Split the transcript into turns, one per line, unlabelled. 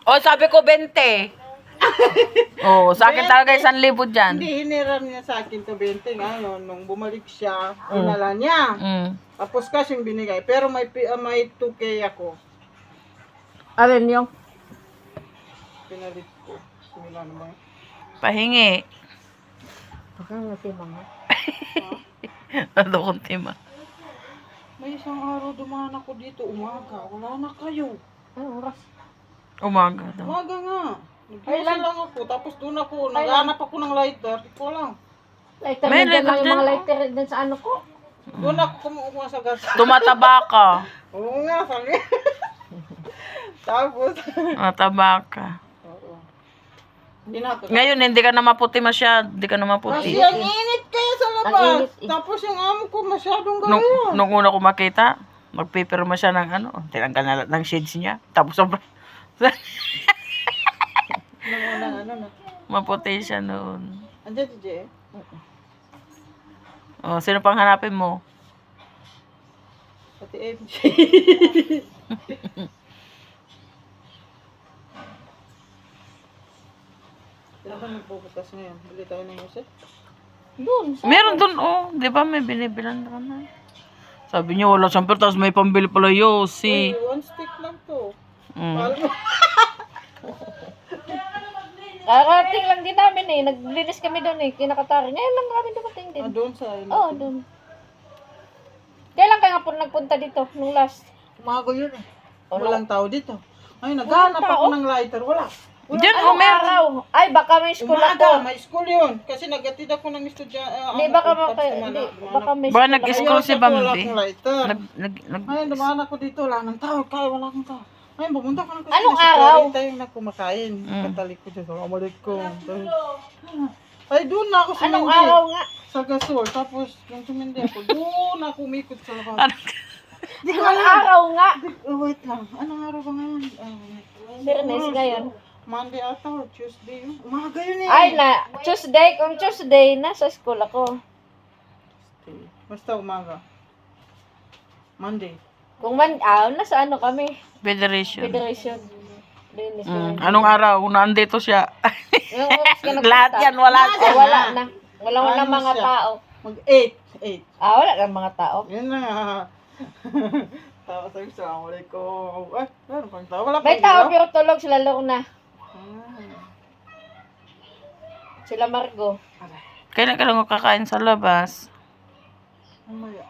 Oh, sabi ko 20. Oh, sa akin talaga 1,000 dyan.
Hindi, hiniram niya sa akin to 20 ngayon. Nung bumalik siya, pinala niya. Tapos cash yung binigay. Pero may 2K ako.
Alin yung?
Pinalit ko. Similan mo.
Pahingi.
Baka nga mga.
Ano kong tima?
May isang araw dumaan ako dito, umaga. Wala na kayo.
Anong oras?
Umaga daw.
Umaga nga. Nag-iusan lang ako. Tapos doon ako, naghanap ako ng lighter. Di ko lang.
Lighter
May
na dyan lang
lighter
yung mga
dyan.
lighter dyan sa ano ko.
Doon ako kumukuha sa gas.
Tumataba ka.
Oo nga, sabi. Tapos,
Tumataba ka.
oo. Hindi na ako.
Ngayon, hindi ka na maputi masyad. Hindi ka na
Kasi
maputi.
ang init kaya sa labas.
Ang init eh.
Tapos yung amo ko masyadong
Nung,
gaya.
nung una ko makita, magpipirma siya ng ano, tinanggal na lahat ng shades niya. Tapos sobrang
Nung unang ano na.
maputi siya noon.
Andiyan si Jay.
Oh, sino pang hanapin mo?
Pati MJ. Sino ba nagpuputas ngayon? Bili tayo ng music?
Doon.
Meron doon, oh. Di ba may binibilan ka na? Sabi niya, wala siyang pera, tapos may pambili pala Yossi.
Uy, one stick lang to.
Mm.
Mahal mo.
Karating lang din namin eh. Naglinis kami doon eh. Kinakatari. Ngayon lang kami dumating din.
Doon sa
Oo, doon. Kailan ka nga po nagpunta dito? Nung last?
Umaga yun eh.
Wala.
Walang tao dito. Ay, naghanap ako ng lighter. Wala.
Diyan, oh,
Anong
meron.
araw? Ay, baka may school
Umaga,
ako.
may school yun. Kasi nagatid ako ng estudyante.
Hindi, baka baka may
Baka
school ako.
nag-school si
Wala
Bambi.
akong lighter.
Nag,
Ay, dumaan ako dito. Wala nang tao. Kaya wala akong tao. Ay, pumunta ko ng kasi
Anong
sa
araw?
40 yung nakumakain. Katalik ko dyan. Assalamualaikum. Ay, doon na ako
Anong
sumindi.
araw nga?
Sa gasol. Tapos, yung sumindi ako, doon ako umikot sa labas.
ano,
Di ko
Anong
alam.
araw nga?
Oh, wait lang. Anong araw ba ngayon?
Bernes ngayon.
Monday ata or Tuesday. Umaga yun eh.
Ay, na Tuesday. Kung Tuesday, nasa school ako.
Basta umaga. Monday.
Kung nasa ano kami?
Federation.
Federation. Linis ko.
Anong araw? Nandito siya.
Yung oras ka nagpunta.
Lahat yan, wala siya.
Ah, wala na. Walang
Ano
mga
siya?
tao.
Mag-8. 8.
Wala kang mga tao.
Yun na nga. Tapos sabi ko, assalamualaikum. Ay, meron pang tao. Wala
May
pang
tao
ilaw?
pero tulog sila lang na.
Ah.
Sila Margo.
Kailan ka lang kakain sa labas?
Mamaya.